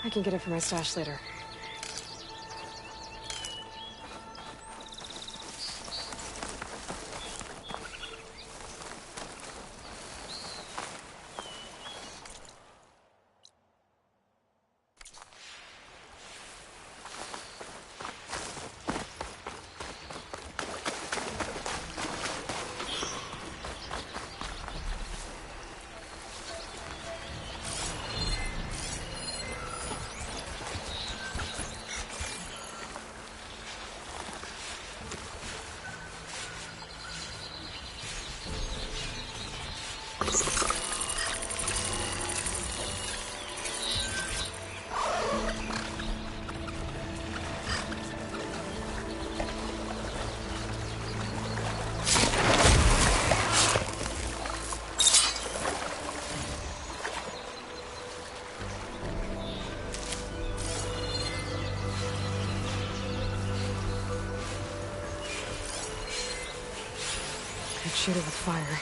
I can get it from my stash later. Could shoot it with fire.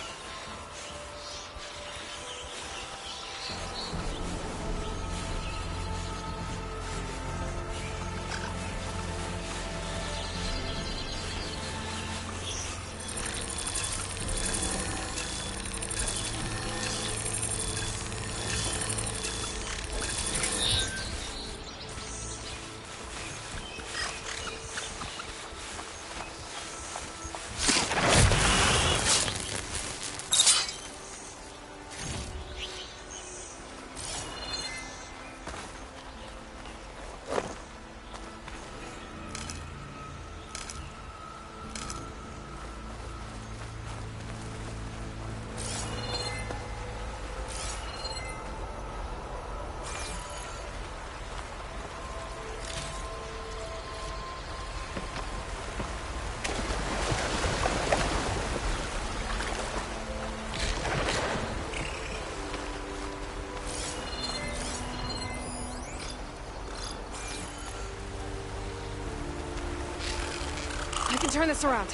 I can turn this around.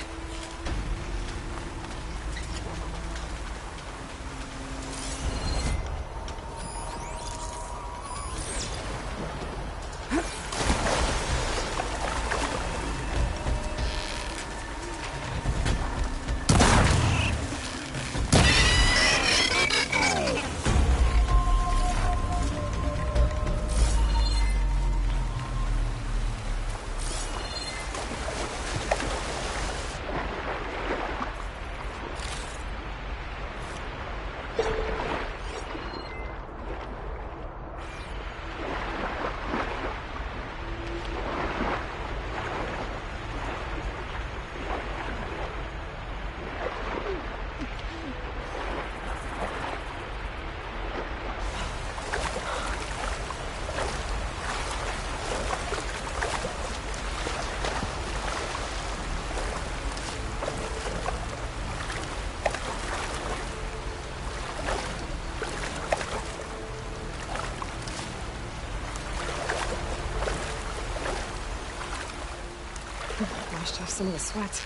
Washed off some of the sweat.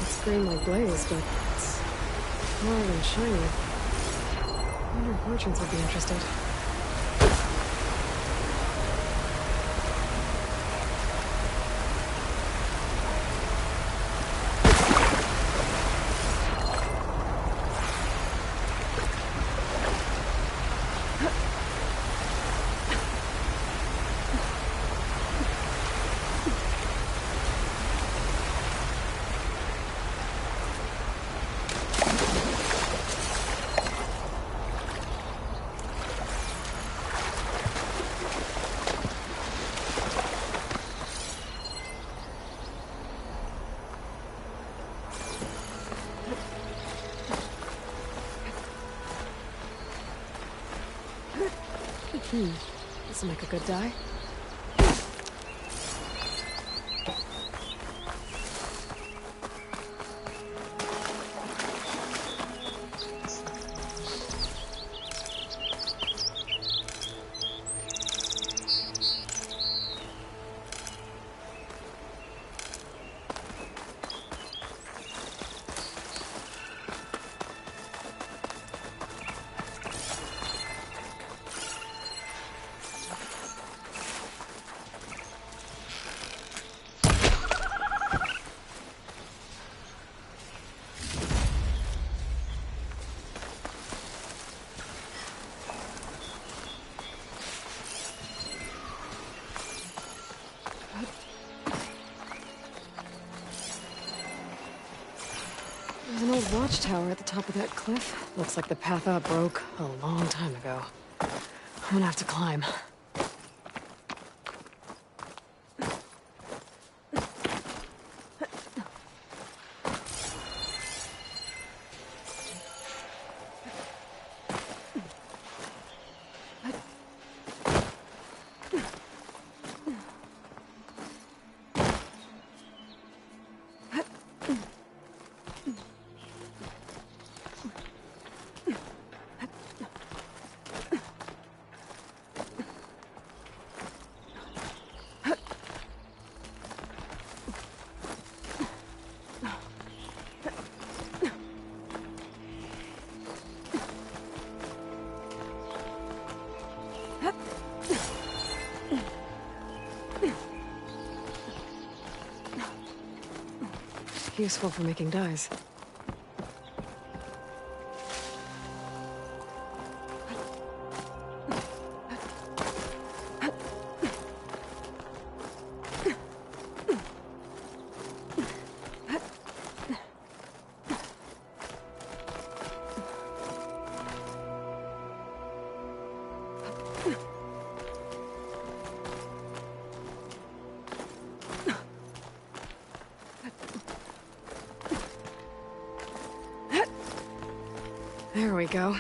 It's green like blaze, but it's hard and shiny. I wonder if merchants would be interested. This'll make a good die. There's an old watchtower at the top of that cliff. Looks like the path up broke a long time ago. I'm gonna have to climb. Useful for making dyes. There we go.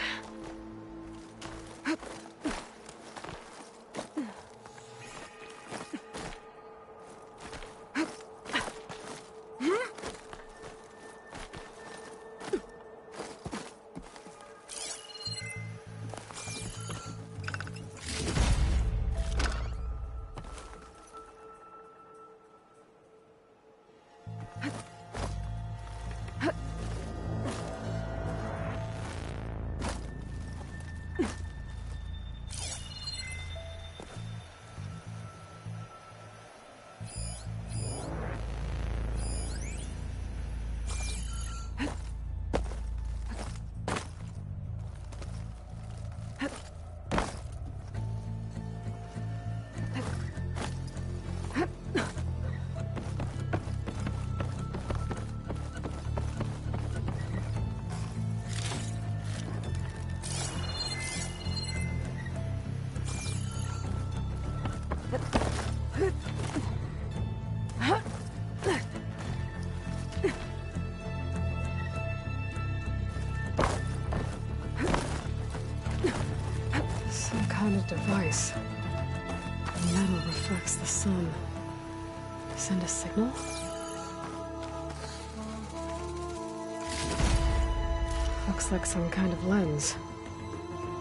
Some kind of device. The metal reflects the sun. Send a signal? Looks like some kind of lens.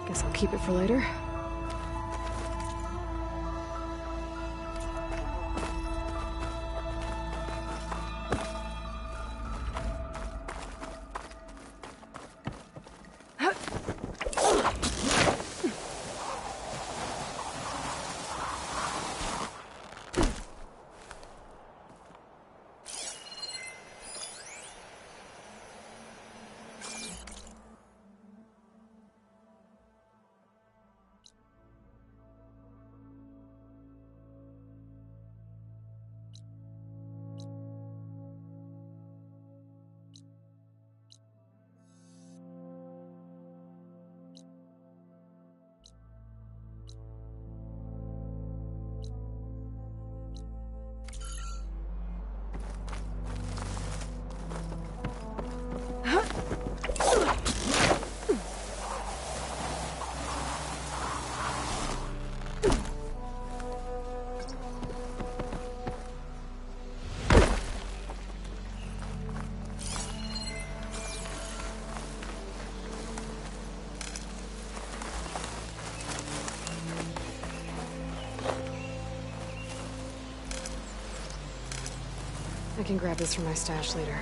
Guess I'll keep it for later. I can grab this from my stash later.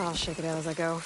I'll shake it out as I go.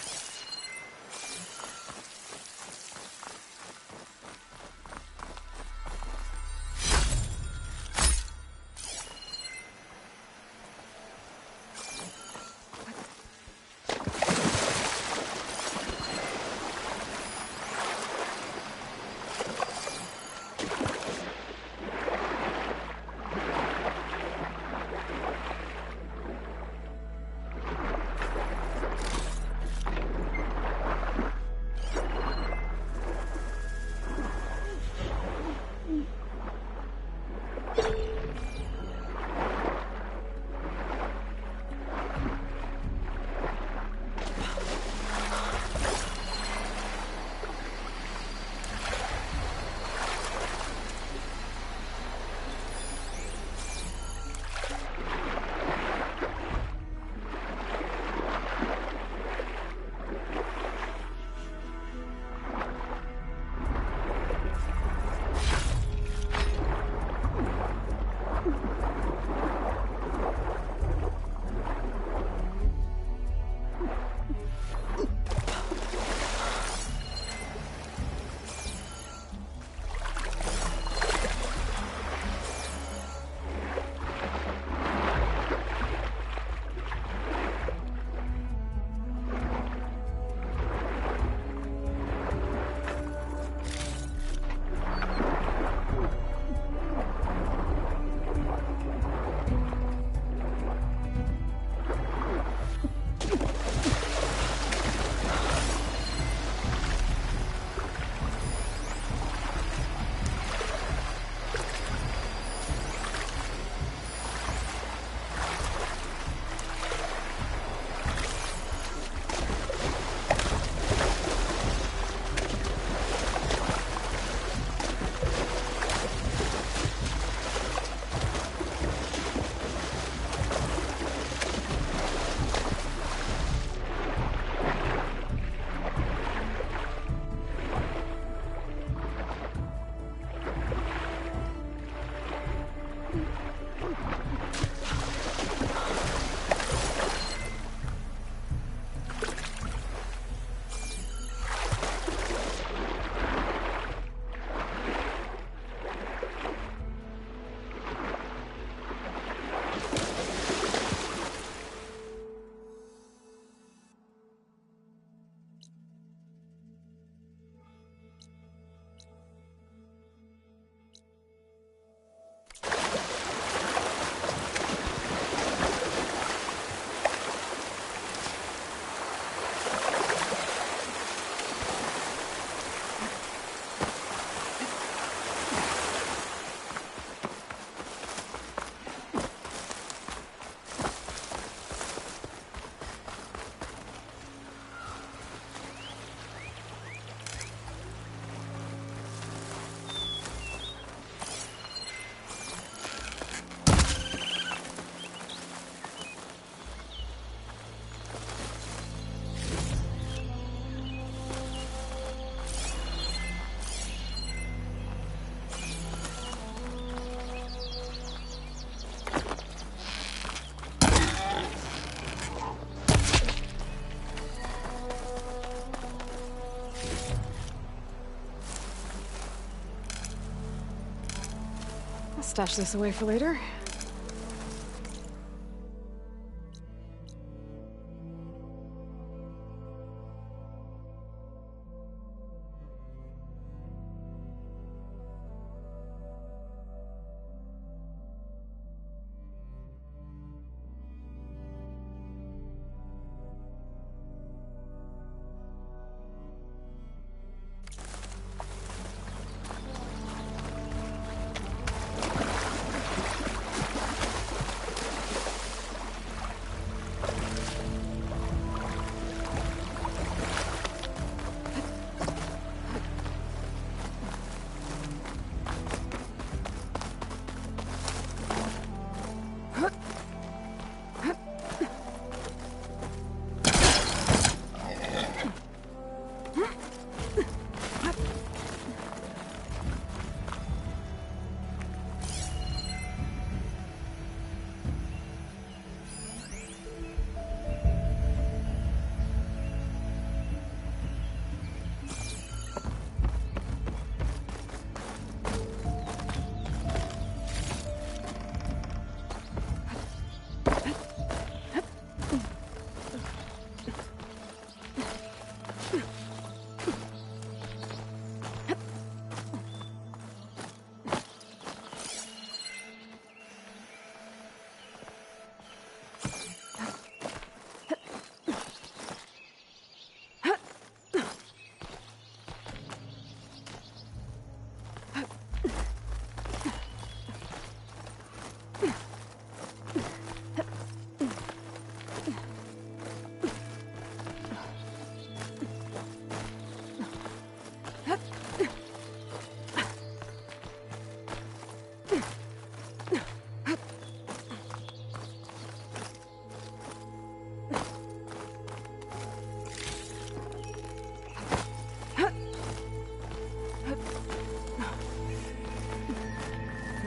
I'll stash this away for later.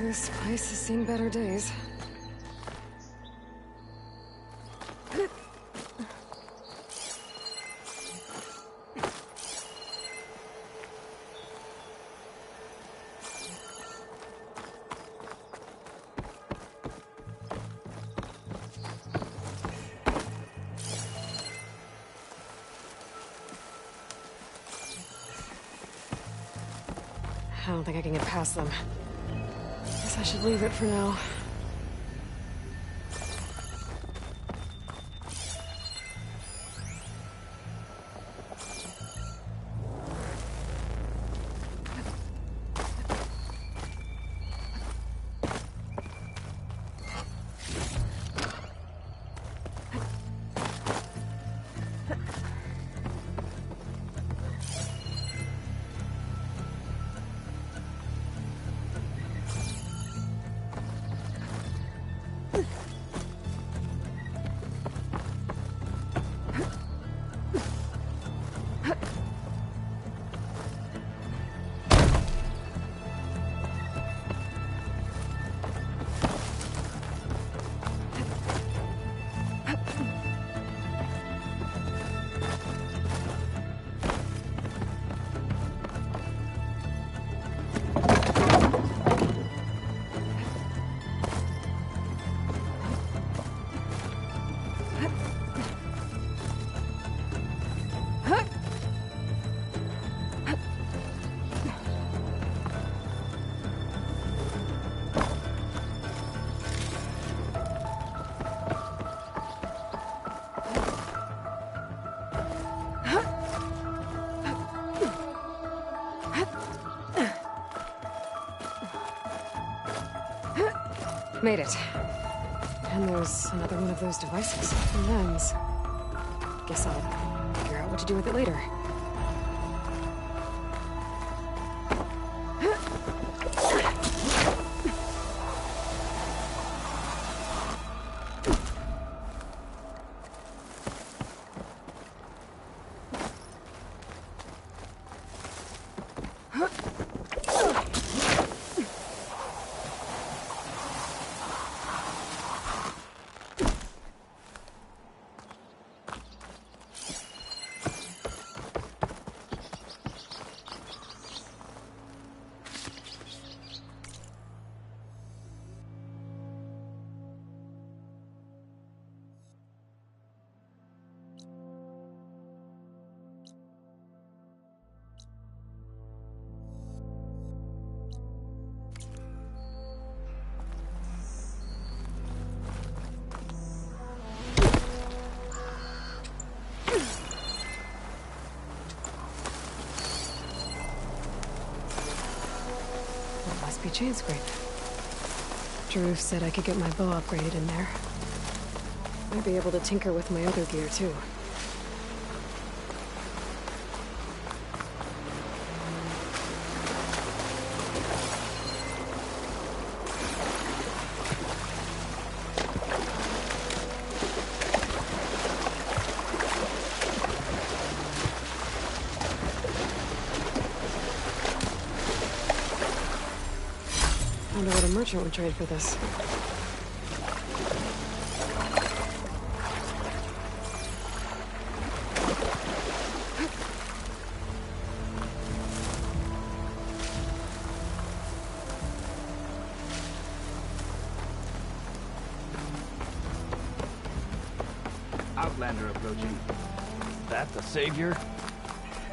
This place has seen better days. I don't think I can get past them. Guess I should leave it for now. Made it. And there's another one of those devices. A lens. Guess I'll figure out what to do with it later. Be Chainscrape. Drew said I could get my bow upgraded in there. Might be able to tinker with my other gear, too. I wonder what a merchant would trade for this. Outlander approaching. That the Savior?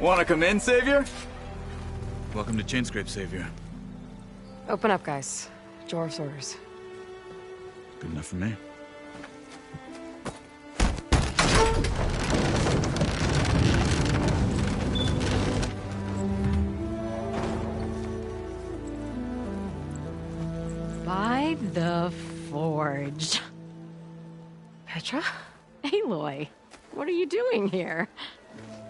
Wanna come in, Savior? Welcome to Chainscrape, Savior. Open up, guys. Jorv's orders. Good enough for me. By the Forge. Petra? Aloy, what are you doing here?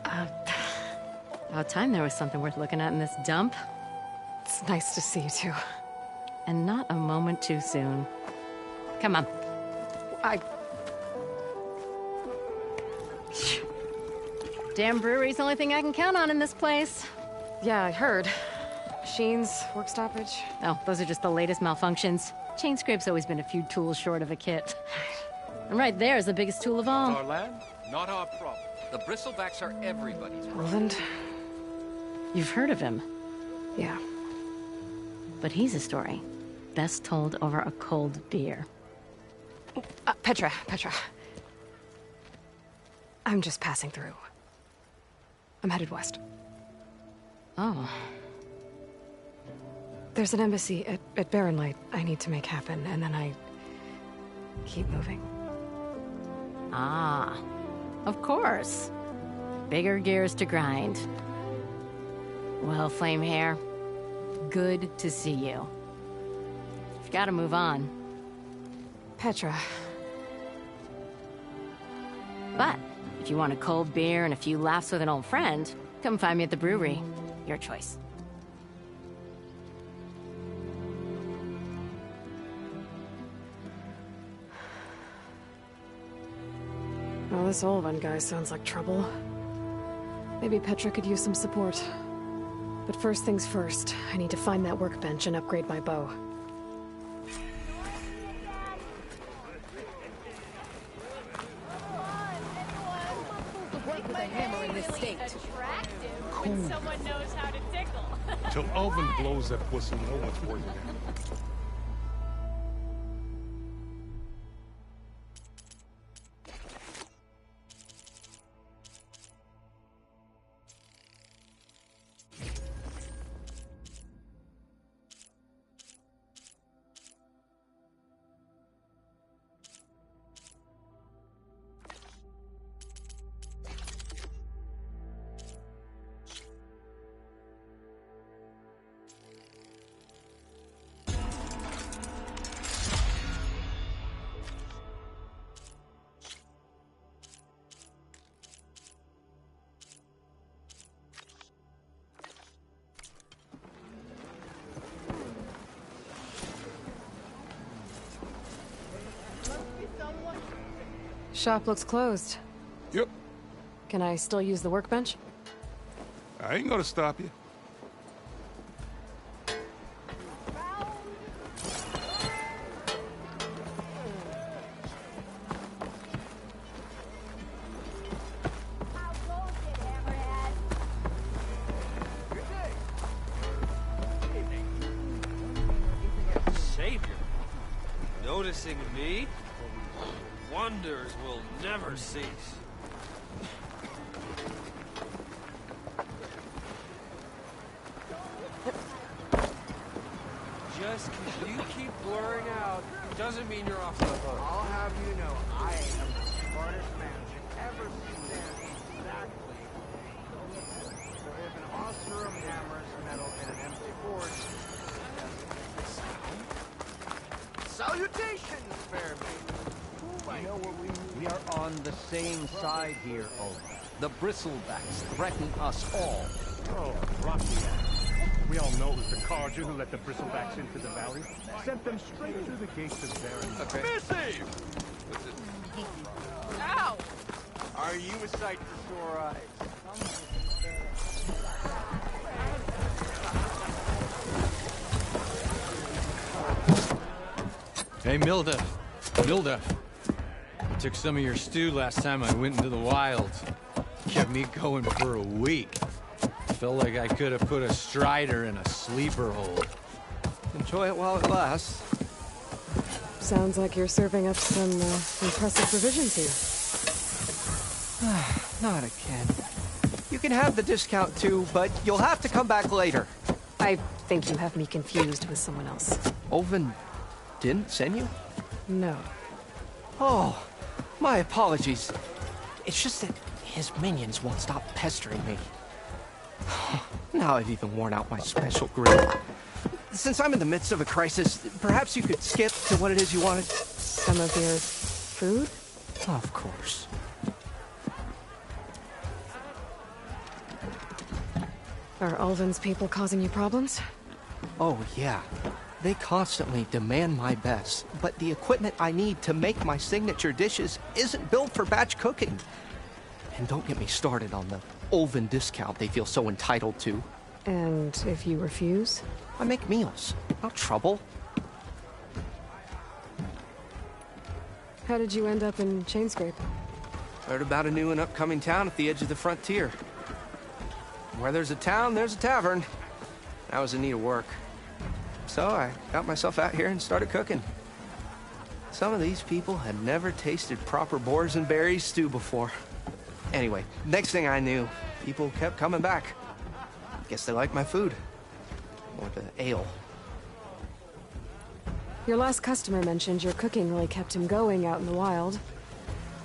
About time there was something worth looking at in this dump. It's nice to see you, too. And not a moment too soon. Come on. Damn brewery's the only thing I can count on in this place. Yeah, I heard. Machines, work stoppage. Oh, those are just the latest malfunctions. Chainscrape's always been a few tools short of a kit. And right there is the biggest tool of all. Our land, not our problem. The bristlebacks are everybody's problem. Roland? You've heard of him, Yeah. but he's a story best told over a cold beer. Petra. I'm just passing through. I'm headed west. Oh, There's an embassy at Barren Light I need to make happen, and then I keep moving. ah, of course. Bigger gears to grind. Well, Flamehair, good to see you. You've got to move on. Petra. But if you want a cold beer and a few laughs with an old friend, come find me at the brewery. Your choice. Well, this Olvan guy sounds like trouble. Maybe Petra could use some support. But first things first, I need to find that workbench and upgrade my bow. When someone knows how to tickle. Till Alvin blows that whistle, no one's worried of him. Shop looks closed. Yep, Can I still use the workbench? I ain't gonna stop you. Savior. Noticing me? Wonders will never cease. Just 'cause you keep blurring out doesn't mean you're off the hook. I'll have you know, I am the smartest man you've ever seen there. Exactly. So if an Oseram hammers metal in an empty forge, salutations, fair maiden. You know what we are on the same side here, Olga. The bristlebacks threaten us all. Oh, rock the ass. We all know it was the Carja who let the bristlebacks into the valley. Sent them straight through the gates of Barren. Missy! Ow! Are you a sight for sore eyes? Hey, Milda. I took some of your stew last time I went into the wilds. Kept me going for a week. Felt like I could have put a strider in a sleeper hole. Enjoy it while it lasts. Sounds like you're serving up some impressive provisions here. Not again. You can have the discount too, but you'll have to come back later. I think you have me confused with someone else. Olvin didn't send you? No. Oh, my apologies. It's just that his minions won't stop pestering me. Now I've even worn out my special grin. Since I'm in the midst of a crisis, perhaps you could skip to what it is you wanted? Some of your food? Of course. Are Ulvin's people causing you problems? Oh, yeah. They constantly demand my best, but the equipment I need to make my signature dishes isn't built for batch cooking. And don't get me started on the Ulvin discount they feel so entitled to. And if you refuse? I make meals. No trouble. How did you end up in Chainscrape? Heard about a new and upcoming town at the edge of the frontier. Where there's a town, there's a tavern. I was in need of work. So I got myself out here and started cooking. Some of these people had never tasted proper boars and berries stew before. Anyway, next thing I knew, people kept coming back. Guess they liked my food. Or the ale. Your last customer mentioned your cooking really kept him going out in the wild.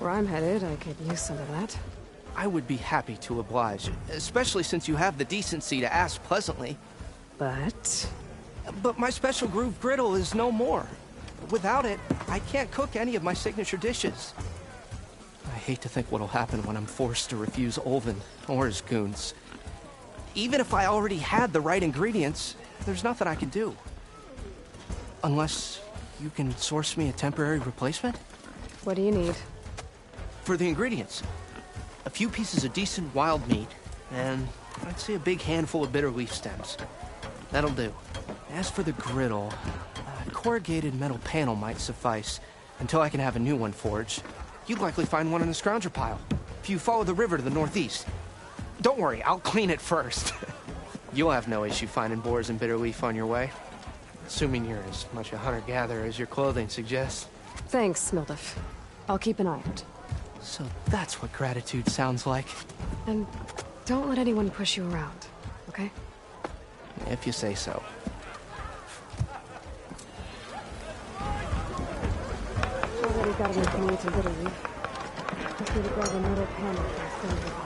Where I'm headed, I could use some of that. I would be happy to oblige, especially since you have the decency to ask pleasantly. But my special groove griddle is no more. Without it, I can't cook any of my signature dishes. I hate to think what'll happen when I'm forced to refuse Olvin or his goons. Even if I already had the right ingredients, there's nothing I can do. Unless you can source me a temporary replacement? What do you need? For the ingredients, a few pieces of decent wild meat, and I'd say a big handful of bitter leaf stems. That'll do. As for the griddle, a corrugated metal panel might suffice until I can have a new one forged. You'd likely find one in the scrounger pile, if you follow the river to the northeast. Don't worry, I'll clean it first. You'll have no issue finding boars and bitter leaf on your way. Assuming you're as much a hunter-gatherer as your clothing suggests. Thanks, Mildif. I'll keep an eye out. So that's what gratitude sounds like. And don't let anyone push you around, okay? If you say so. Already got enough meat to bitter leaf. Just need to grab a metal panel for a silver.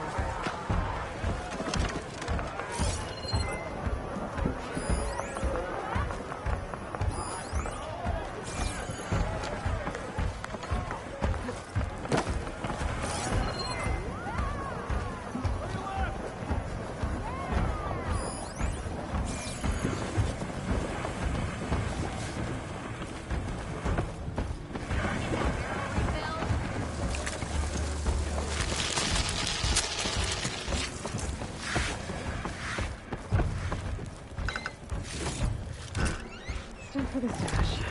For the stash.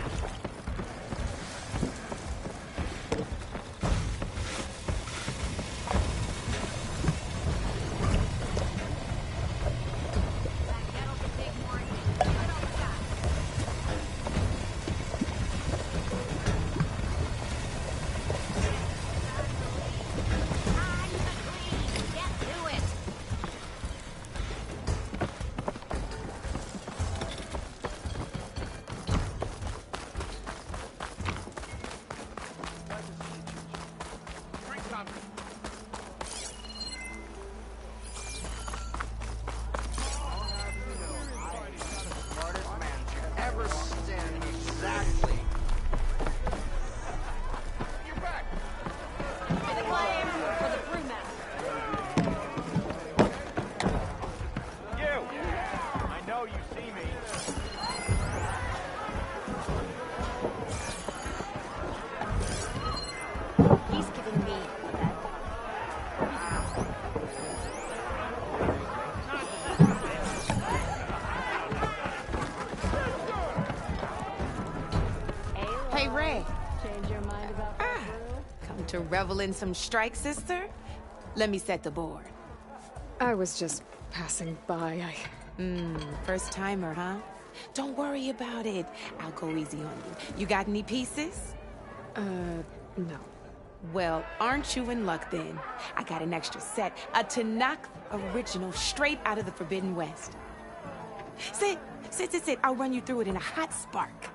Hey, Ray. Change your mind about that come to revel in some strike, sister? Let me set the board. I was just passing by. First timer, huh? Don't worry about it. I'll go easy on you. You got any pieces? No. Well, aren't you in luck then? I got an extra set, a Tanakh original, straight out of the Forbidden West. Sit. I'll run you through it in a hot spark.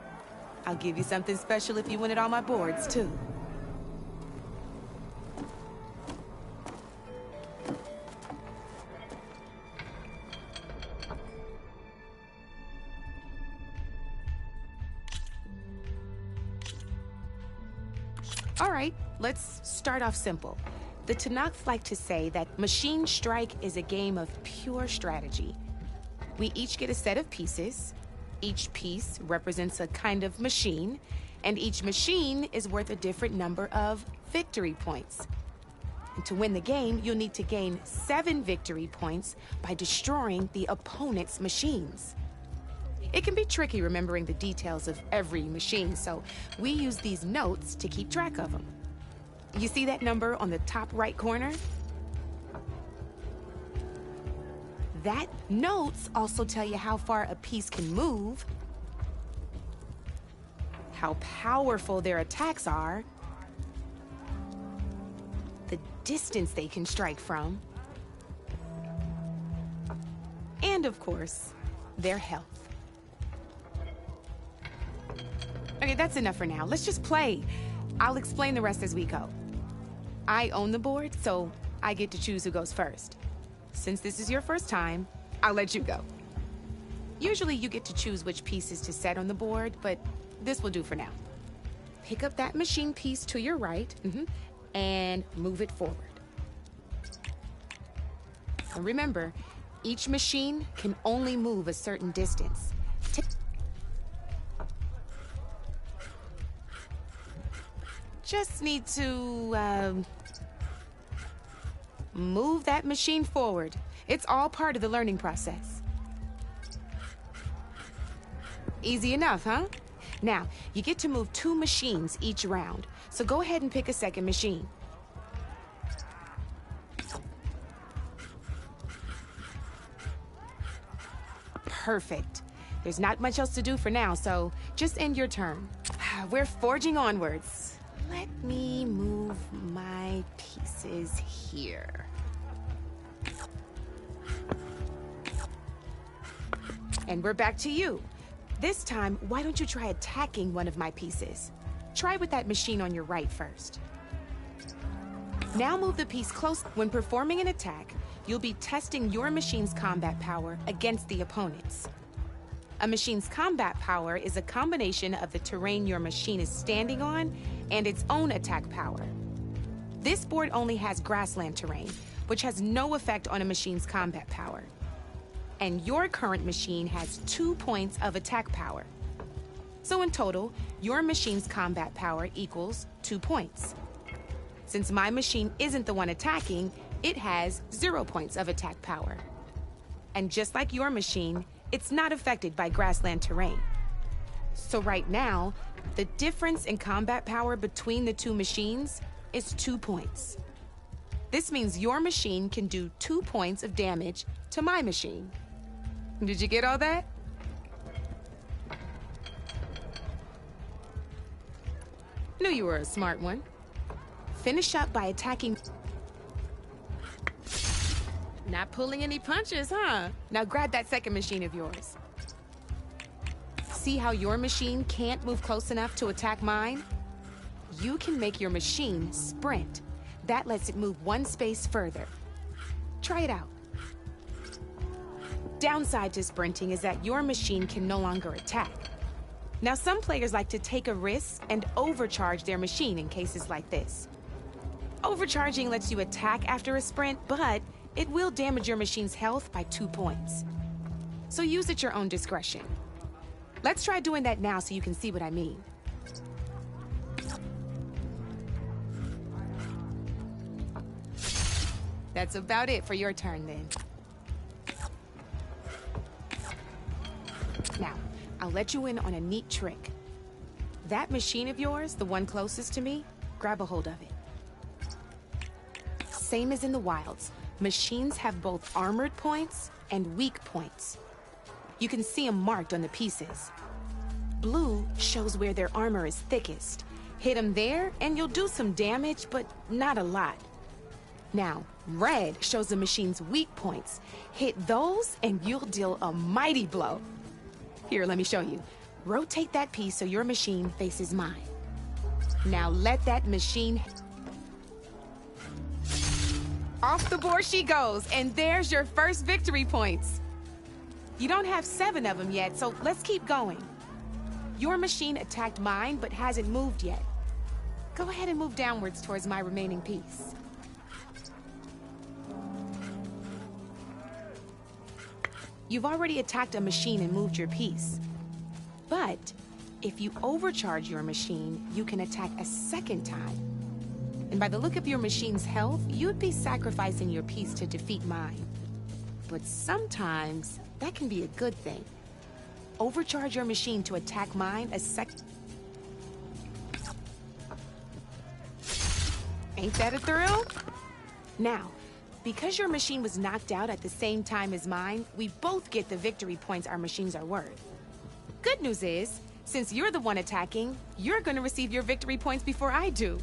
I'll give you something special if you win it on my boards, too. All right, let's start off simple. The Tanakh like to say that Machine Strike is a game of pure strategy. We each get a set of pieces. Each piece represents a kind of machine, and each machine is worth a different number of victory points. And to win the game, you'll need to gain 7 victory points by destroying the opponent's machines. It can be tricky remembering the details of every machine, so we use these notes to keep track of them. You see that number on the top right corner? That notes also tell you how far a piece can move, how powerful their attacks are, the distance they can strike from, and of course, their health. Okay, that's enough for now. Let's just play. I'll explain the rest as we go. I own the board, so I get to choose who goes first. Since this is your first time, I'll let you go. Usually you get to choose which pieces to set on the board, but this will do for now. Pick up that machine piece to your right, and move it forward. And remember, each machine can only move a certain distance. Just need to, move that machine forward. It's all part of the learning process. Easy enough, huh? Now, you get to move 2 machines each round, so go ahead and pick a second machine. Perfect. There's not much else to do for now, so just end your turn. We're forging onwards. Let me move my pieces here. And we're back to you. This time, why don't you try attacking one of my pieces? Try with that machine on your right first. Now move the piece close. When performing an attack, you'll be testing your machine's combat power against the opponent's. A machine's combat power is a combination of the terrain your machine is standing on and its own attack power. This board only has grassland terrain, which has no effect on a machine's combat power. And your current machine has 2 points of attack power. So in total, your machine's combat power equals 2 points. Since my machine isn't the one attacking, it has 0 points of attack power. And just like your machine, it's not affected by grassland terrain. So right now, the difference in combat power between the 2 machines is 2 points. This means your machine can do 2 points of damage to my machine. Did you get all that? Knew you were a smart one. Finish up by attacking... Not pulling any punches, huh? Now grab that second machine of yours. See how your machine can't move close enough to attack mine? You can make your machine sprint. That lets it move 1 space further. Try it out. Downside to sprinting is that your machine can no longer attack. Now, some players like to take a risk and overcharge their machine in cases like this. Overcharging lets you attack after a sprint, but it will damage your machine's health by 2 points. So use at your own discretion. Let's try doing that now so you can see what I mean. That's about it for your turn, then. Now, I'll let you in on a neat trick. That machine of yours, the one closest to me, grab a hold of it. Same as in the wilds, machines have both armored points and weak points. You can see them marked on the pieces. Blue shows where their armor is thickest. Hit them there, and you'll do some damage, but not a lot. Now, red shows the machine's weak points. Hit those, and you'll deal a mighty blow. Here, let me show you. Rotate that piece so your machine faces mine. Now let that machine... Off the board she goes, and there's your first victory points. You don't have 7 of them yet, so let's keep going. Your machine attacked mine, but hasn't moved yet. Go ahead and move downwards towards my remaining piece. You've already attacked a machine and moved your piece. But if you overcharge your machine, you can attack a second time. And by the look of your machine's health, you'd be sacrificing your piece to defeat mine. But sometimes, that can be a good thing. Overcharge your machine to attack mine a sec... Ain't that a thrill? Now, because your machine was knocked out at the same time as mine, we both get the victory points our machines are worth. Good news is, since you're the one attacking, you're gonna receive your victory points before I do.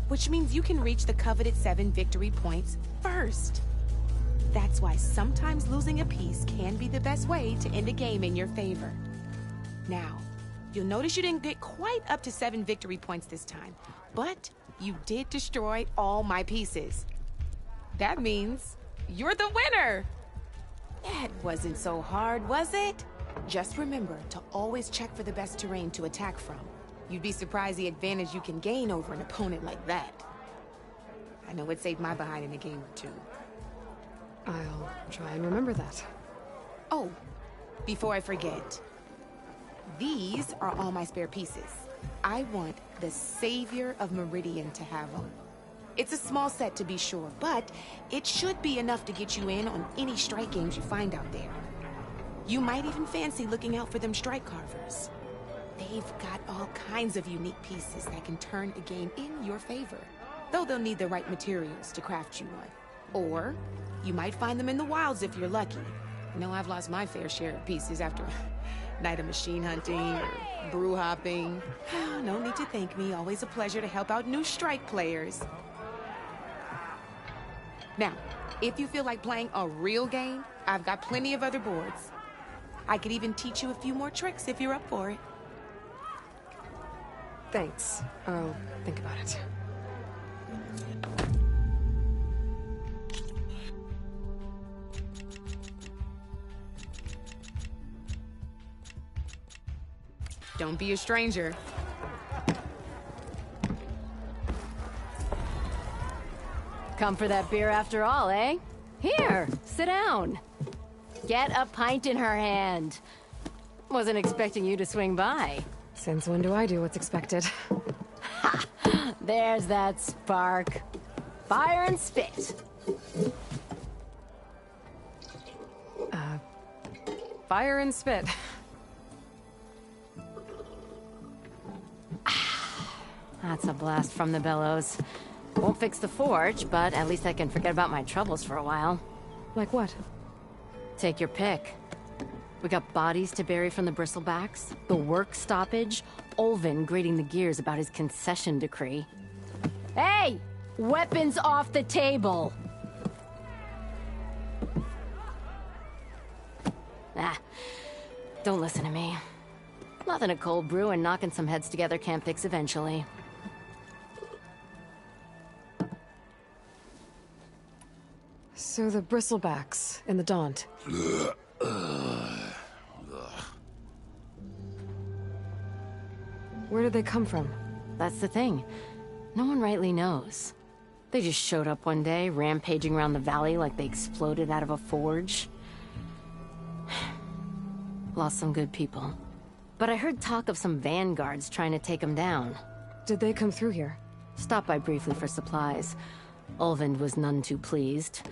Which means you can reach the coveted 7 victory points first. That's why sometimes losing a piece can be the best way to end a game in your favor. Now, you'll notice you didn't get quite up to 7 victory points this time, but you did destroy all my pieces. That means you're the winner! That wasn't so hard, was it? Just remember to always check for the best terrain to attack from. You'd be surprised the advantage you can gain over an opponent like that. I know it saved my behind in a game or two. I'll try and remember that. Oh, before I forget. These are all my spare pieces. I want the Savior of Meridian to have them. It's a small set to be sure, but it should be enough to get you in on any strike games you find out there. You might even fancy looking out for them strike carvers. They've got all kinds of unique pieces that can turn a game in your favor, though they'll need the right materials to craft you one. Or you might find them in the wilds if you're lucky. You know, I've lost my fair share of pieces after a night of machine hunting or brew hopping. No need to thank me. Always a pleasure to help out new strike players. Now, if you feel like playing a real game, I've got plenty of other boards. I could even teach you a few more tricks if you're up for it. Thanks. I'll think about it. Don't be a stranger. Come for that beer after all, eh? Here, sit down. Get a pint in her hand. Wasn't expecting you to swing by. Since when do I do what's expected? Ha! There's that spark. Fire and spit. Fire and spit. That's a blast from the bellows. Won't fix the forge, but at least I can forget about my troubles for a while. Like what? Take your pick. We got bodies to bury from the bristlebacks, the work stoppage, Olvin grating the gears about his concession decree. Hey! Weapons off the table! Don't listen to me. Nothing a cold brew and knocking some heads together can't fix eventually. So the bristlebacks in the Daunt. Where did they come from? That's the thing. No one rightly knows. They just showed up one day, rampaging around the valley like they exploded out of a forge. Lost some good people. But I heard talk of some vanguards trying to take them down. Did they come through here? Stopped by briefly for supplies. Olvind was none too pleased.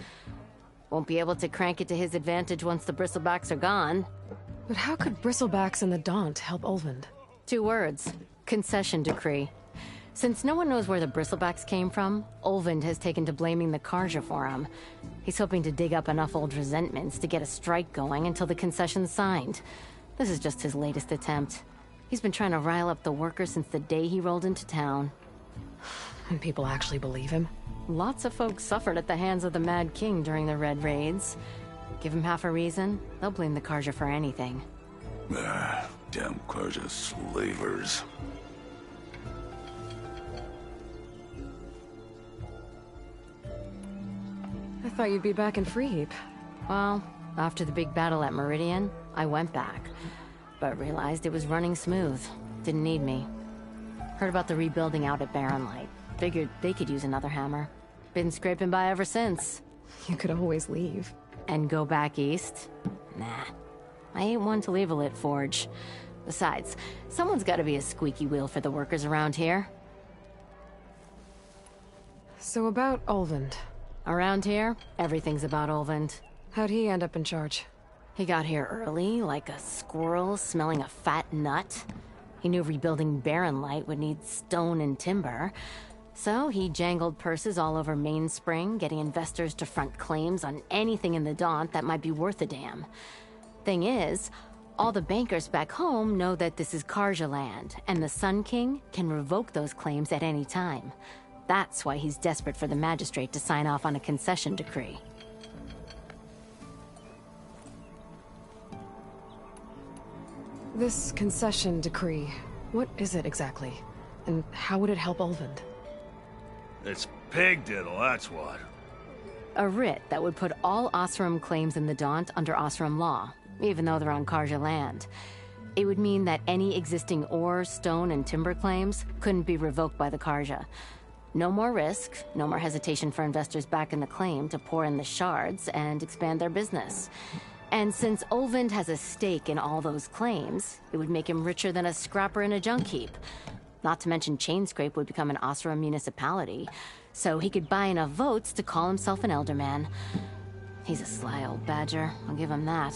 Won't be able to crank it to his advantage once the bristlebacks are gone. But how could bristlebacks and the Daunt help Olvind? 2 words. Concession decree. Since no one knows where the bristlebacks came from, Olvind has taken to blaming the Carja for him. He's hoping to dig up enough old resentments to get a strike going until the concession's signed. This is just his latest attempt. He's been trying to rile up the workers since the day he rolled into town. And people actually believe him? Lots of folks suffered at the hands of the Mad King during the Red Raids. Give him half a reason, they'll blame the Carja for anything. Damn Carja slavers. I thought you'd be back in Freeheap. Well, after the big battle at Meridian, I went back, but realized it was running smooth. Didn't need me. Heard about the rebuilding out at Barren Light. Figured they could use another hammer. Been scraping by ever since. You could always leave. And go back east? Nah. I ain't one to leave a lit forge. Besides, someone's gotta be a squeaky wheel for the workers around here. So about Ulvund. Around here, everything's about Ulvund. How'd he end up in charge? He got here early, like a squirrel smelling a fat nut. He knew rebuilding Barren Light would need stone and timber. So he jangled purses all over Mainspring, getting investors to front claims on anything in the Daunt that might be worth a damn. Thing is, all the bankers back home know that this is Carja land, and the Sun King can revoke those claims at any time. That's why he's desperate for the magistrate to sign off on a concession decree. This concession decree, what is it exactly? And how would it help Ulvund? It's pig diddle, that's what. A writ that would put all Osram claims in the Daunt under Osram law, even though they're on Carja land. It would mean that any existing ore, stone, and timber claims couldn't be revoked by the Carja. No more risk, no more hesitation for investors back in the claim to pour in the shards and expand their business. And since Ulvund has a stake in all those claims, it would make him richer than a scrapper in a junk heap. Not to mention Chainscrape would become an Osram municipality, so he could buy enough votes to call himself an Elderman. He's a sly old badger, I'll give him that.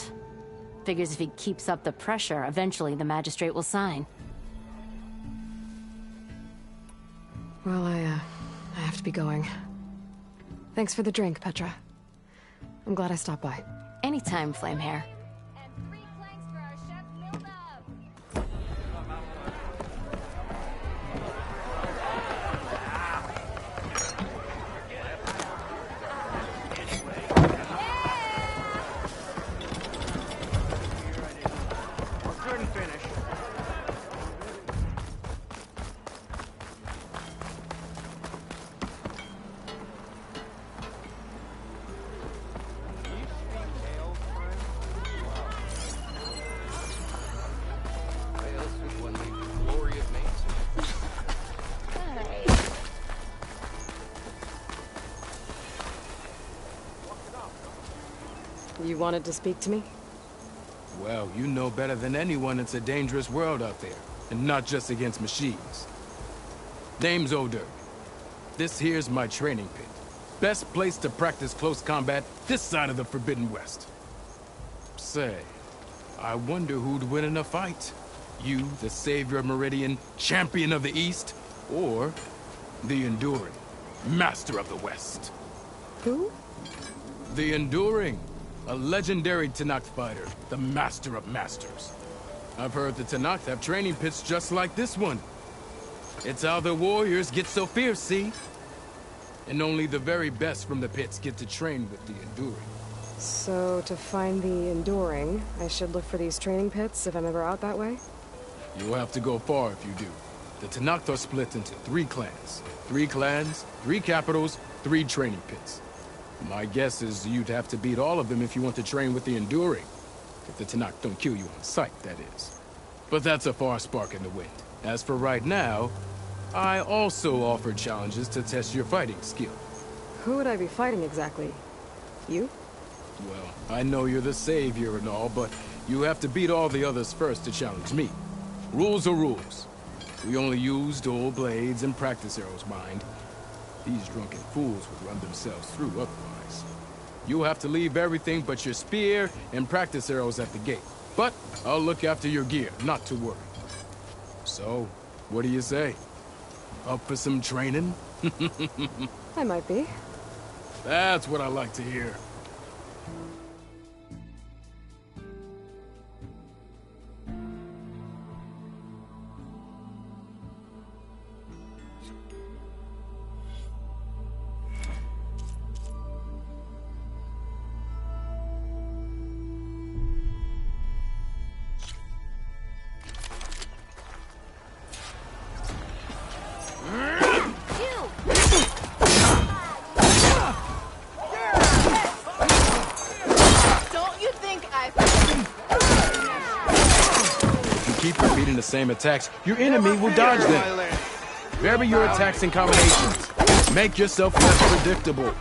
Figures if he keeps up the pressure, eventually the magistrate will sign. Well, I have to be going. Thanks for the drink, Petra. I'm glad I stopped by. Anytime, Flamehair. And 3 planks for our chef, Mildub. Couldn't finish. You wanted to speak to me? Well, you know better than anyone it's a dangerous world out there, and not just against machines. Name's O'Dur. This here's my training pit. Best place to practice close combat this side of the Forbidden West. Say, I wonder who'd win in a fight. You, the savior of Meridian, champion of the East, or the Enduring, master of the West. Who? The Enduring. A legendary Tenakth fighter, the master of masters. I've heard the Tenakth have training pits just like this one. It's how the warriors get so fierce, see? And only the very best from the pits get to train with the Enduring. So, to find the Enduring, I should look for these training pits if I'm ever out that way? You'll have to go far if you do. The Tenakth are split into 3 clans. 3 clans, 3 capitals, 3 training pits. My guess is you'd have to beat all of them if you want to train with the Enduring. If the Tenakth don't kill you on sight, that is. But that's a far spark in the wind. As for right now, I also offer challenges to test your fighting skill. Who would I be fighting exactly? You? Well, I know you're the savior and all, but you have to beat all the others first to challenge me. Rules are rules. We only use dual blades and practice arrows, mind. These drunken fools would run themselves through otherwise. You'll have to leave everything but your spear and practice arrows at the gate. But I'll look after your gear, not to worry. So, what do you say? Up for some training? I might be. That's what I like to hear. Keep repeating the same attacks, your enemy will dodge them. Vary your attacks and combinations. Make yourself less predictable.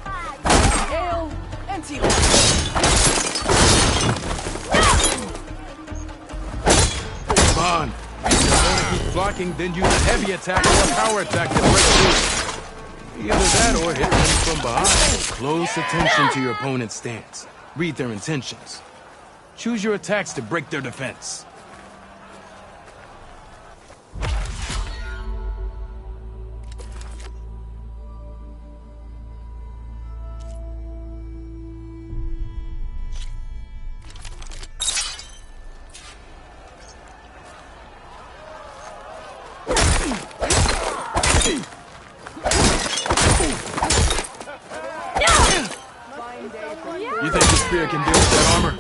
Come on. If you're going to keep blocking, then use a heavy attack or a power attack to break through. Either that or hit them from behind. Close attention to your opponent's stance. Read their intentions. Choose your attacks to break their defense. You think your spear can deal with that armor?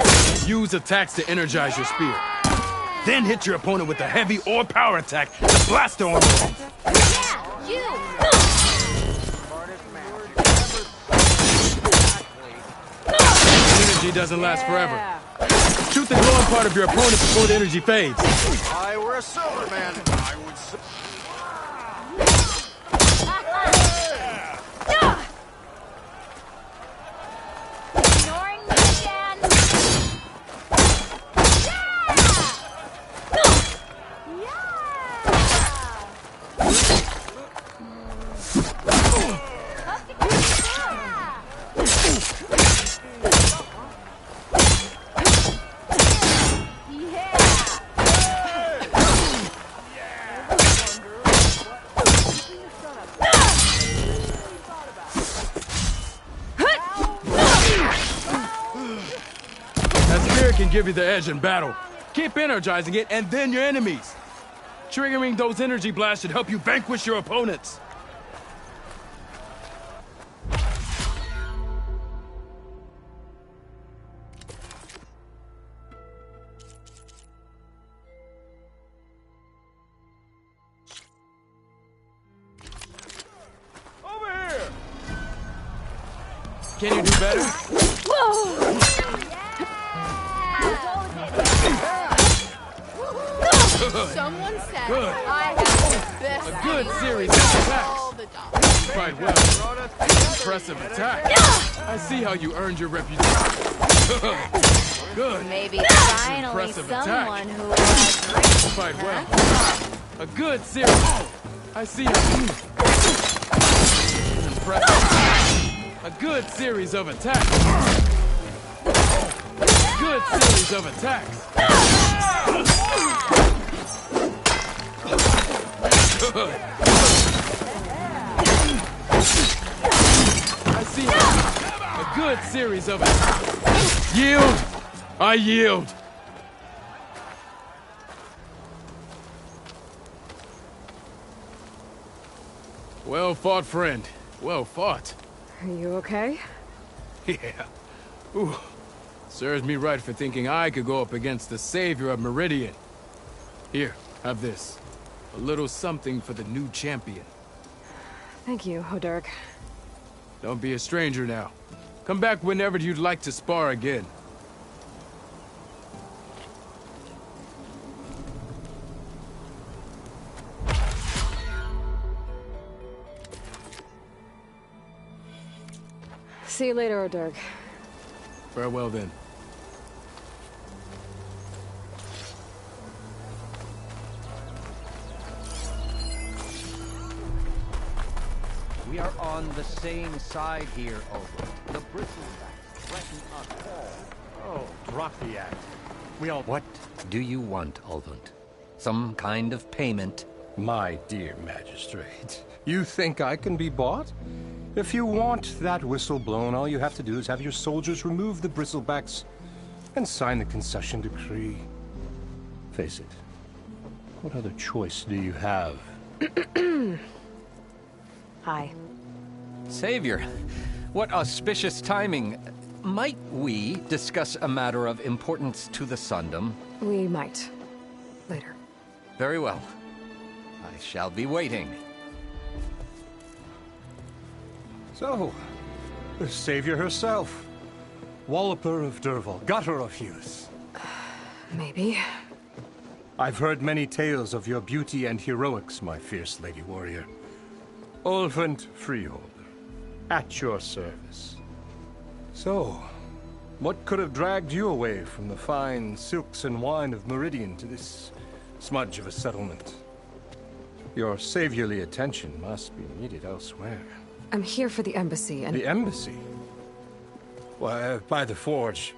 Use attacks to energize your spear. Then hit your opponent with a heavy or power attack to blast the armor off. Energy doesn't last forever. Shoot the glowing part of your opponent before the energy fades. If I were a Silverman, I would... Ignoring me again. Can give you the edge in battle. Keep energizing it, and then your enemies. Triggering those energy blasts should help you vanquish your opponents. Over here! Can you do better? Whoa! Someone said Good. I have the best A good aim series of attacks. all the time. Quite well. Impressive attack. I see how you earned your reputation. Good. Maybe finally Impressive someone attack. who agrees. Quite well. A good series. I see how you... Impressive. A good series of attacks. Good series of attacks. Good. I see a good series of it. Yield! I yield! Well fought, friend. Well fought. Are you okay? Yeah. Ooh. Serves me right for thinking I could go up against the savior of Meridian. Here, have this. A little something for the new champion. Thank you, Hodurk. Don't be a stranger now. Come back whenever you'd like to spar again. See you later, Hodurk. Farewell then. We are on the same side here, Ulvund. The Bristlebacks threaten us all. Oh, drop the act. We all... What do you want, Ulvund? Some kind of payment? My dear magistrate, you think I can be bought? If you want that whistle blown, all you have to do is have your soldiers remove the Bristlebacks and sign the concession decree. Face it, what other choice do you have? Hi. Savior, what auspicious timing. Might we discuss a matter of importance to the Sundom? We might. Later. Very well. I shall be waiting. So, the savior herself. Walloper of Dervahl, gutter of youth. Maybe. I've heard many tales of your beauty and heroics, my fierce lady warrior. Ulvund Freeholder, at your service. So, what could have dragged you away from the fine silks and wine of Meridian to this smudge of a settlement? Your saviorly attention must be needed elsewhere. I'm here for the embassy and... The embassy? Why, by the forge.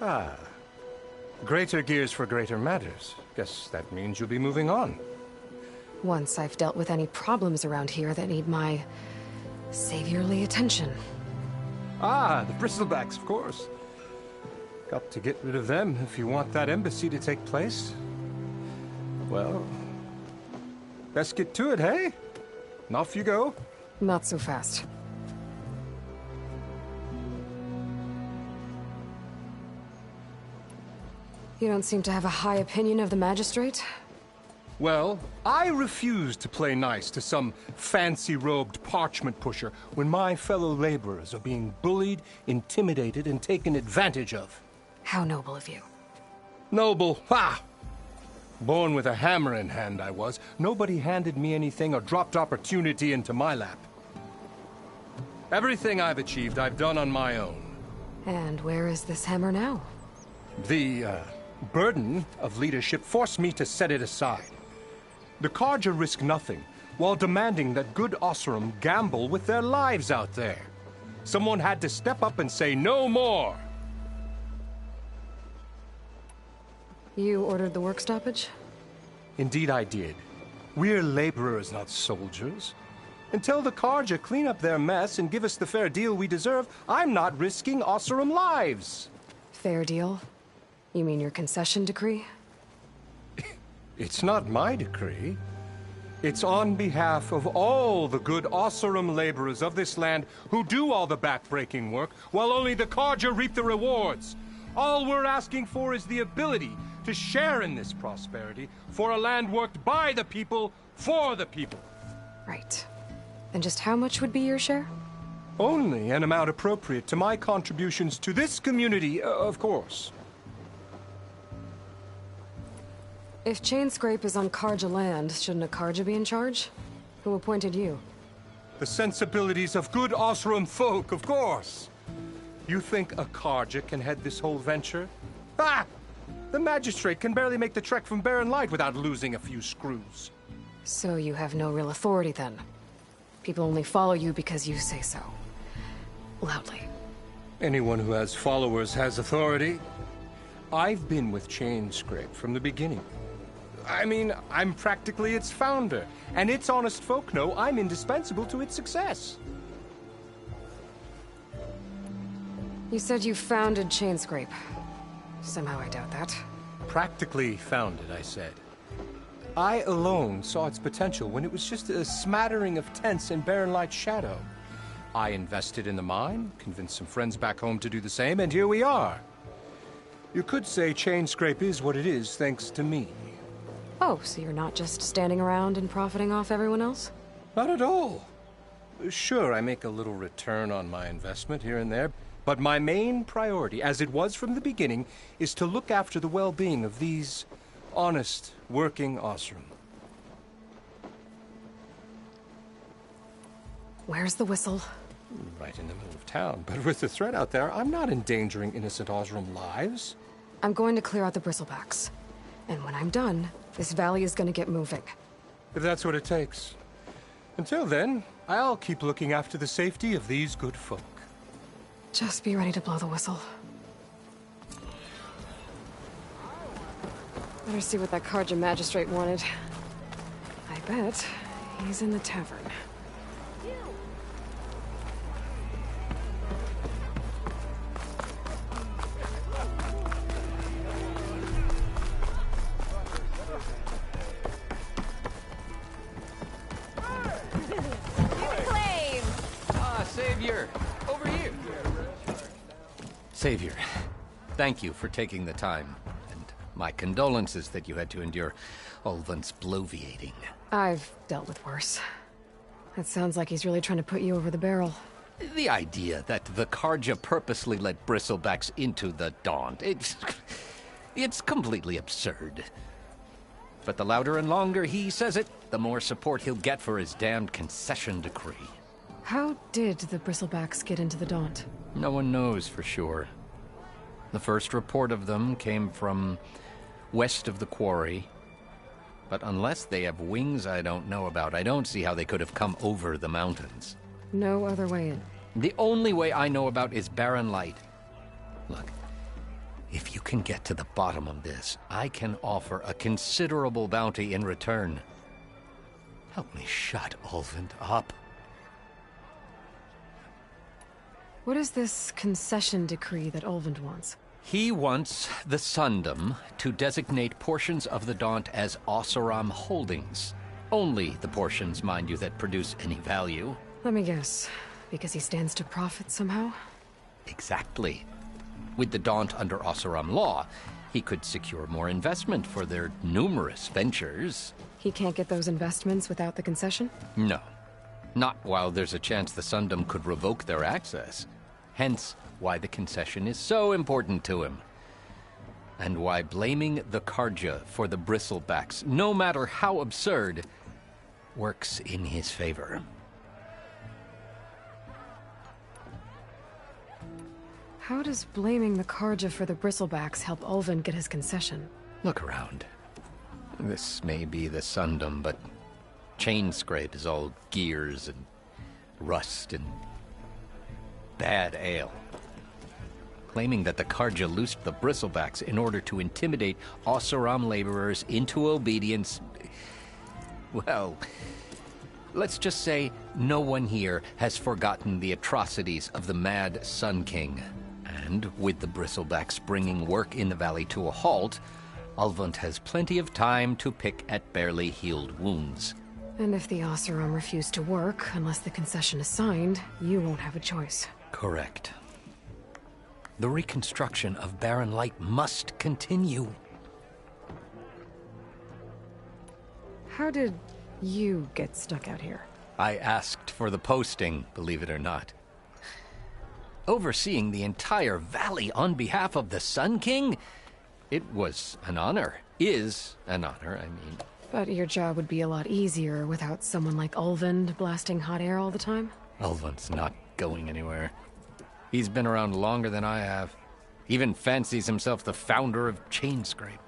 Ah. Greater gears for greater matters. Guess that means you'll be moving on. Once I've dealt with any problems around here that need my... saviorly attention. Ah, the Bristlebacks, of course. Got to get rid of them if you want that embassy to take place. Well, best get to it, hey? And off you go. Not so fast. You don't seem to have a high opinion of the magistrate? Well, I refuse to play nice to some fancy-robed parchment pusher when my fellow laborers are being bullied, intimidated, and taken advantage of. How noble of you. Noble? Ha! Born with a hammer in hand, I was. Nobody handed me anything or dropped opportunity into my lap. Everything I've achieved, I've done on my own. And where is this hammer now? The, burden of leadership forced me to set it aside. The Carja risk nothing, while demanding that good Oseram gamble with their lives out there. Someone had to step up and say no more! You ordered the work stoppage? Indeed I did. We're laborers, not soldiers. Until the Carja clean up their mess and give us the fair deal we deserve, I'm not risking Oseram lives. Fair deal? You mean your concession decree? It's not my decree. It's on behalf of all the good Oseram laborers of this land who do all the back-breaking work, while only the Carja reap the rewards. All we're asking for is the ability to share in this prosperity for a land worked by the people, for the people. Right. And just how much would be your share? Only an amount appropriate to my contributions to this community, of course. If Chainscrape is on Carja land, shouldn't a Carja be in charge? Who appointed you? The sensibilities of good Oseram folk, of course. You think a Carja can head this whole venture? Ah! The magistrate can barely make the trek from Barren Light without losing a few screws. So you have no real authority then? People only follow you because you say so. Loudly. Anyone who has followers has authority. I've been with Chainscrape from the beginning. I mean, I'm practically its founder, and its honest folk know I'm indispensable to its success. You said you founded Chainscrape. Somehow I doubt that. Practically founded, I said. I alone saw its potential when it was just a smattering of tents in Barren Light's shadow. I invested in the mine, convinced some friends back home to do the same, and here we are. You could say Chainscrape is what it is thanks to me. Oh, so you're not just standing around and profiting off everyone else? Not at all. Sure, I make a little return on my investment here and there, but my main priority, as it was from the beginning, is to look after the well-being of these honest, working Oseram. Where's the whistle? Right in the middle of town, but with the threat out there, I'm not endangering innocent Oseram lives. I'm going to clear out the Bristlebacks. And when I'm done, this valley is going to get moving. If that's what it takes. Until then, I'll keep looking after the safety of these good folk. Just be ready to blow the whistle. Better see what that Carja magistrate wanted. I bet he's in the tavern. Savior! Over here! Savior, thank you for taking the time, and my condolences that you had to endure Ulvund's bloviating. I've dealt with worse. It sounds like he's really trying to put you over the barrel. The idea that the Carja purposely let Bristlebacks into the Daunt, it's completely absurd. But the louder and longer he says it, the more support he'll get for his damned concession decree. How did the Bristlebacks get into the Daunt? No one knows for sure. The first report of them came from west of the quarry. But unless they have wings I don't know about, I don't see how they could have come over the mountains. No other way in. The only way I know about is Barren Light. Look, if you can get to the bottom of this, I can offer a considerable bounty in return. Help me shut Ulvund up. What is this concession decree that Ulvund wants? He wants the Sundom to designate portions of the Daunt as Oseram holdings. Only the portions, mind you, that produce any value. Let me guess. Because he stands to profit somehow? Exactly. With the Daunt under Oseram law, he could secure more investment for their numerous ventures. He can't get those investments without the concession? No. Not while there's a chance the Sundom could revoke their access. Hence, why the concession is so important to him. And why blaming the Carja for the Bristlebacks, no matter how absurd, works in his favor. How does blaming the Carja for the Bristlebacks help Ulvund get his concession? Look around. This may be the Sundom, but Chainscrape is all gears and rust and bad ale. Claiming that the Carja loosed the Bristlebacks in order to intimidate Oseram laborers into obedience. Well, let's just say no one here has forgotten the atrocities of the Mad Sun King. And with the Bristlebacks bringing work in the valley to a halt, Ulvund has plenty of time to pick at barely healed wounds. And if the Oseram refuse to work, unless the concession is signed, you won't have a choice. Correct. The reconstruction of Barren Light must continue. How did you get stuck out here? I asked for the posting, believe it or not. Overseeing the entire valley on behalf of the Sun King? It was an honor. Is an honor, I mean. But your job would be a lot easier without someone like Ulvund blasting hot air all the time? Ulvund's not going anywhere. He's been around longer than I have. Even fancies himself the founder of Chainscrape.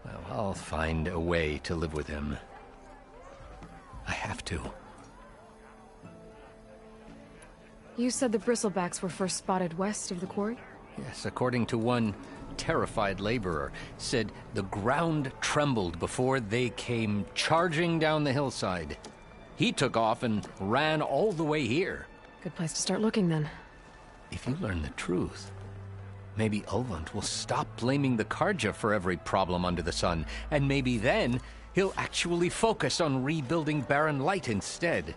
Well, I'll find a way to live with him. I have to. You said the Bristlebacks were first spotted west of the quarry? Yes, according to one terrified laborer, said the ground trembled before they came charging down the hillside. He took off and ran all the way here. Good place to start looking, then. If you learn the truth, maybe Ulvund will stop blaming the Carja for every problem under the sun, and maybe then he'll actually focus on rebuilding Barren Light instead.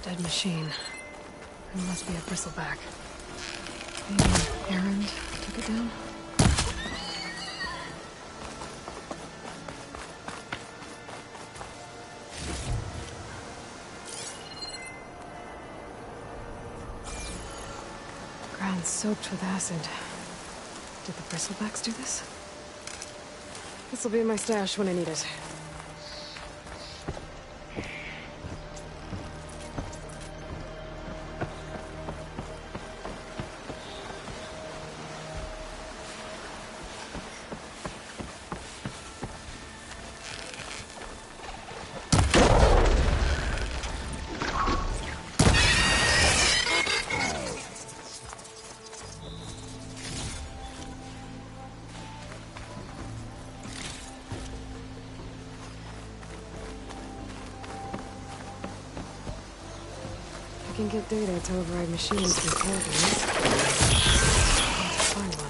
Dead machine. It must be a Bristleback. Maybe an errand took it down? Ground soaked with acid. Did the Bristlebacks do this? This'll be in my stash when I need it. can get data to override machines from caravans. Find one.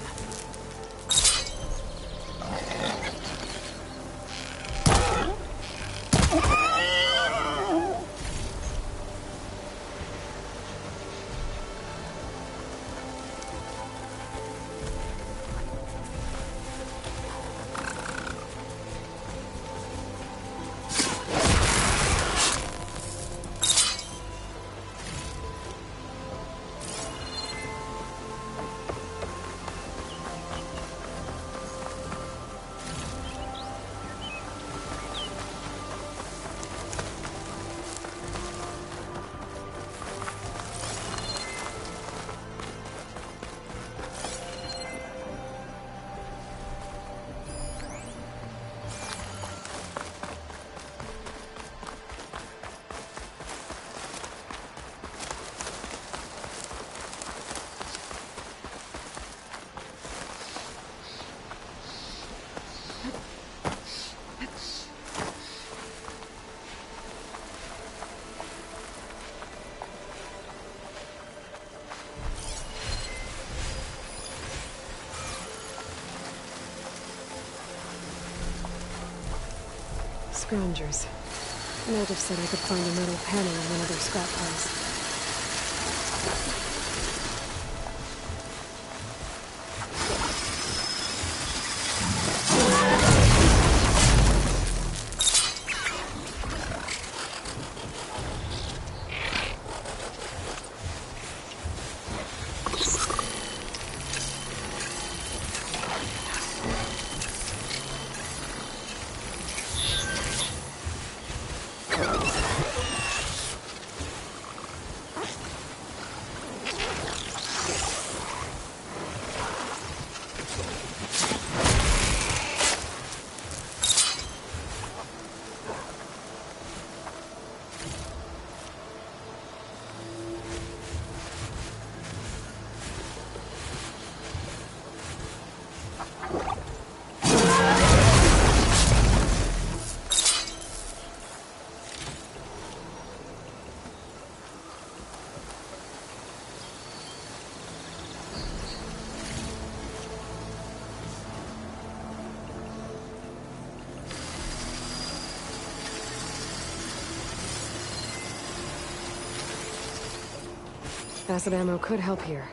Scroungers. Moldov said I could find a metal panel in one of their scrap piles. Acid ammo could help here.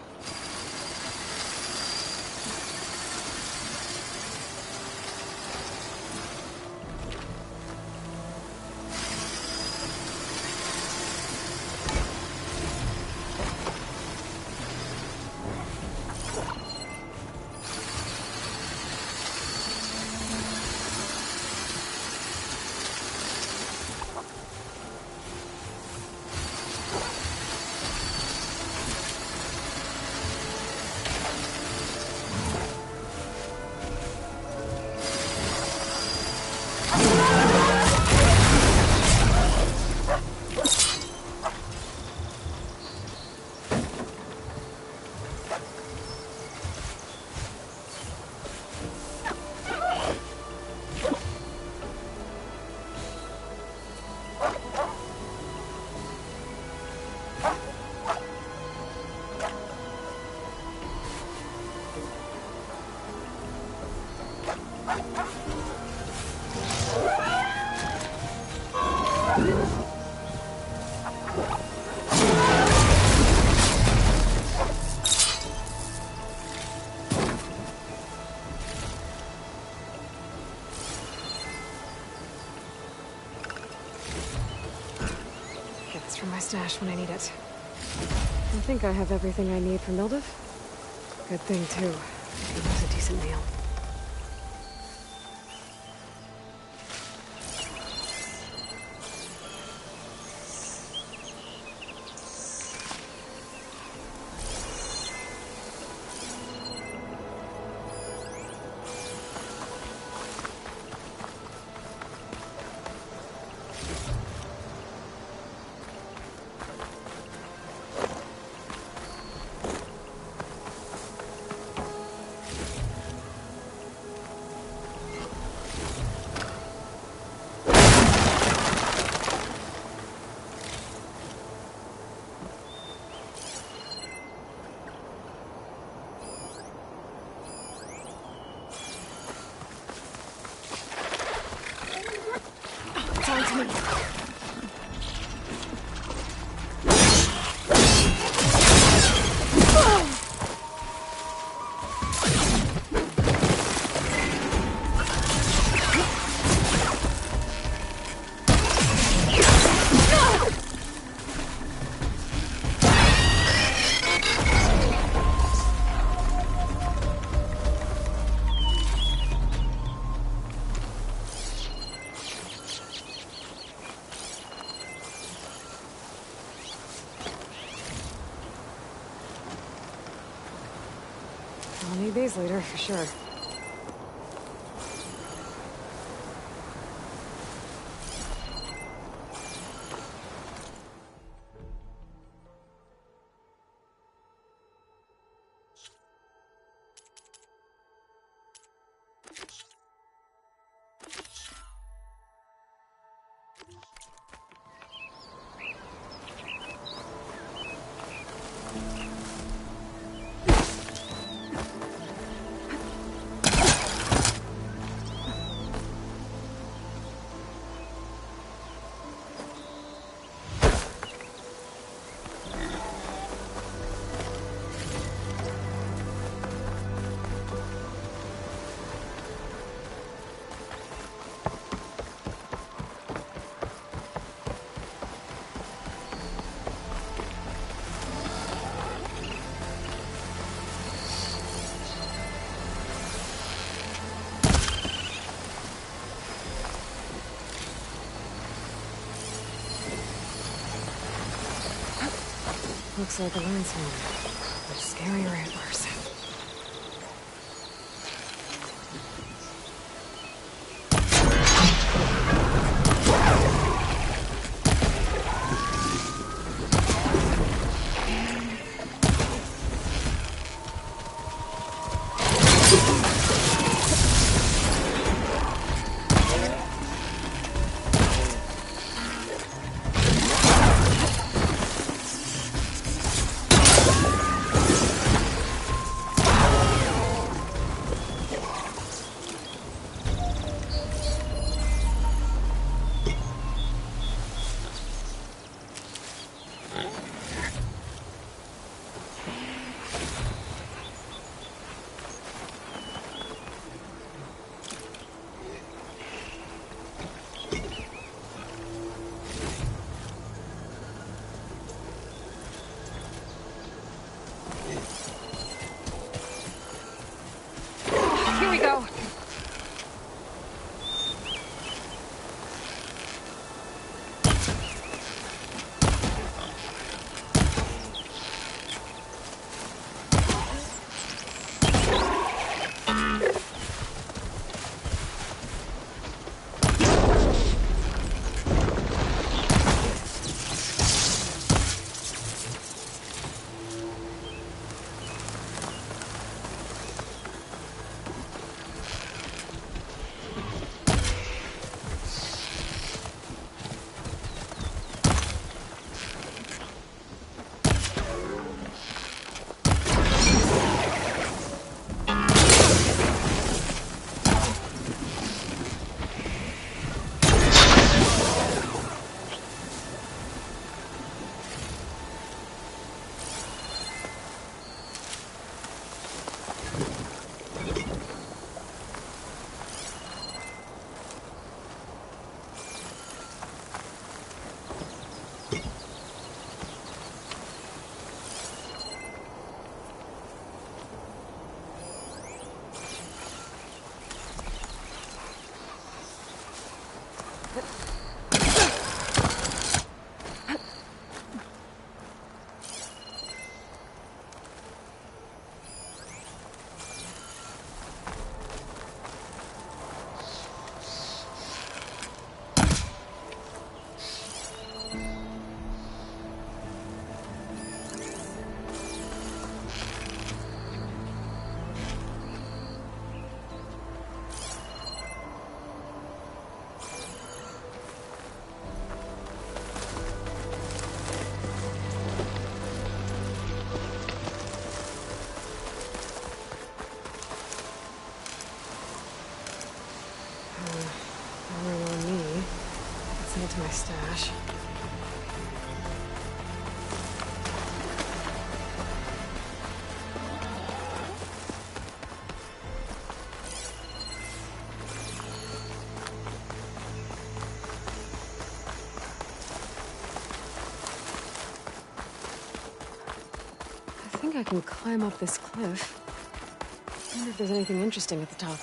Get this from my stash when I need it. I think I have everything I need for Moldov. Good thing, too. I could use a decent meal. I'll need these later, for sure. Looks like a landsman. A scary antlers. Here we go. To my stash. I think I can climb up this cliff. I wonder if there's anything interesting at the top.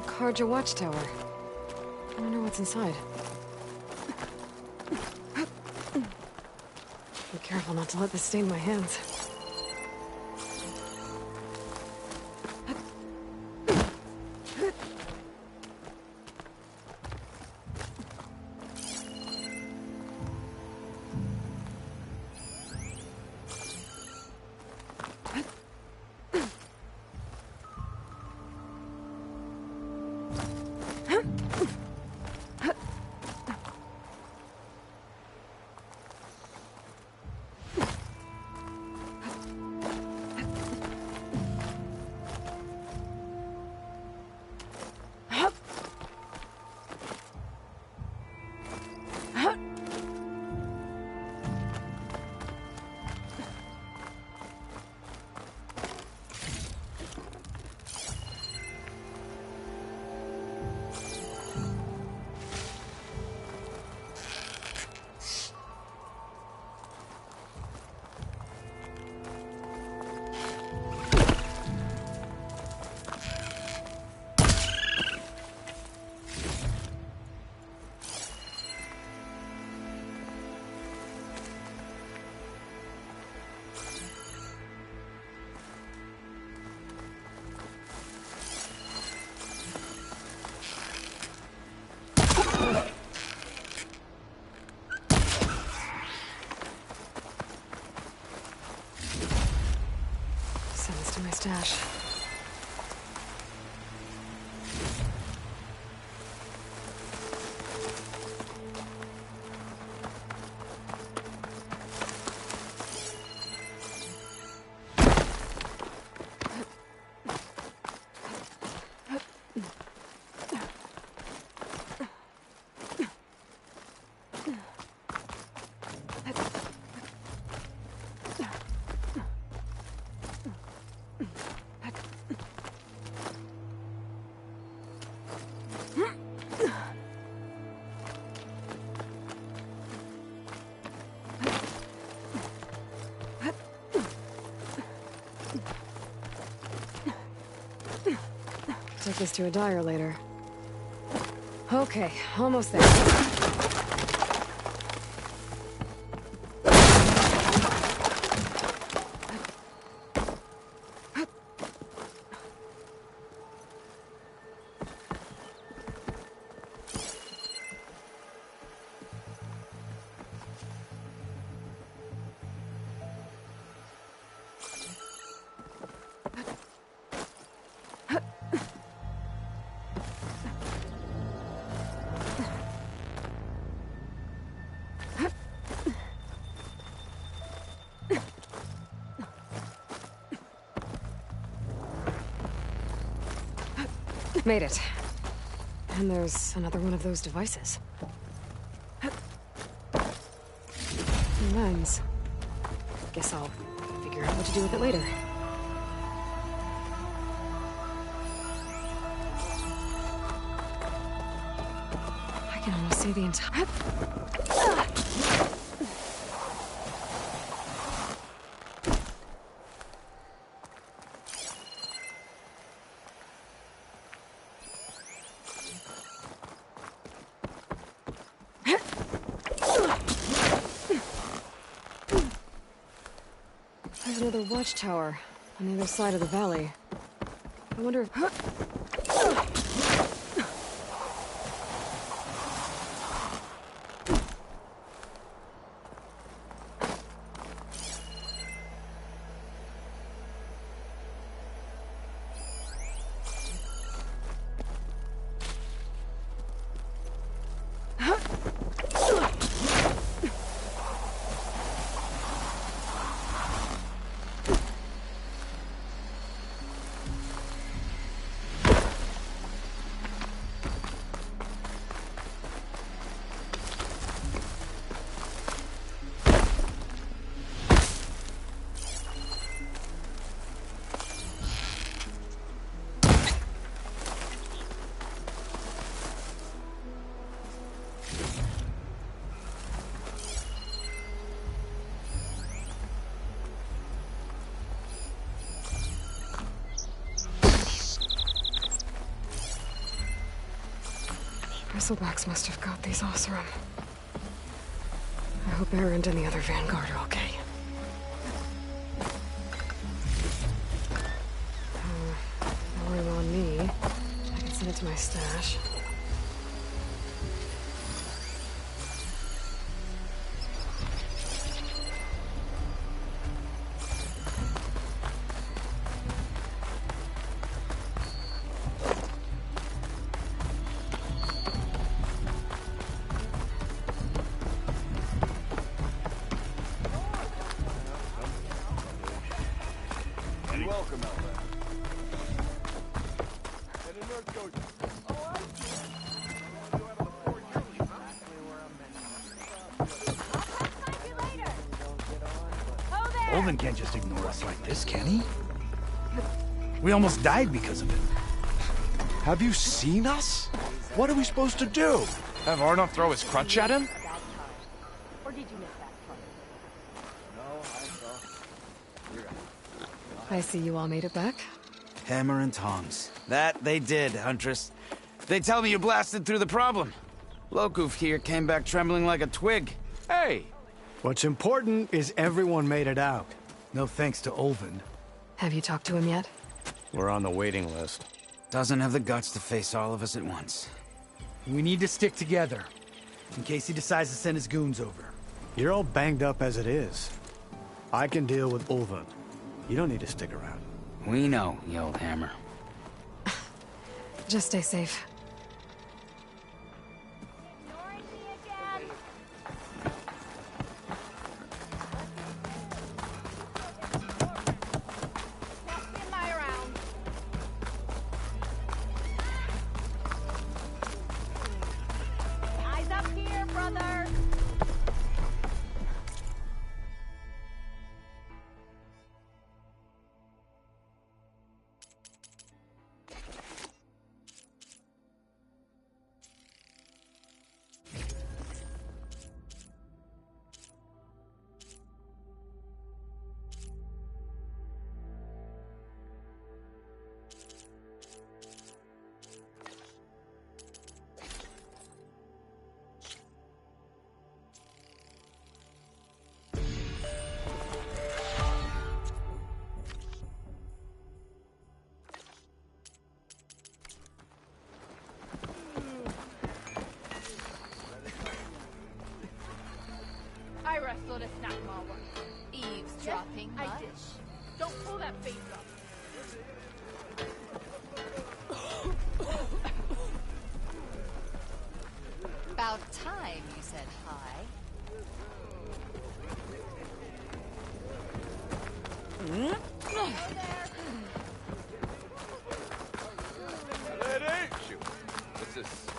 old Karja watchtower. I wonder what's inside. Be careful not to let this stain my hands. Send this to my stash. Take this to a dyer later. Okay, almost there. Made it. And there's another one of those devices. Lens. Guess I'll figure out what to do with it later. I can almost see the entire... There's another watchtower on the other side of the valley. I wonder if... Bristlebacks must have got these Oseram. I hope Erend and the other Vanguard are okay. No room on me. I can send it to my stash. Welcome, Outlander. Olvin can't just ignore us like this, can he? We almost died because of it. Have you seen us? What are we supposed to do? Have Arnov throw his crutch at him? I see you all made it back. Hammer and tongs. That they did, Huntress. They tell me you blasted through the problem. Lokuf here came back trembling like a twig. Hey! What's important is everyone made it out. No thanks to Olvin. Have you talked to him yet? We're on the waiting list. Doesn't have the guts to face all of us at once. We need to stick together, in case he decides to send his goons over. You're all banged up as it is. I can deal with Ulvin. You don't need to stick around. We know, you old hammer. Just stay safe. Eyes up here, brother. I wrestled a snack mall once. Eavesdropping, I much? did. Don't pull that face up. About time you said hi. That ain't you. What's this?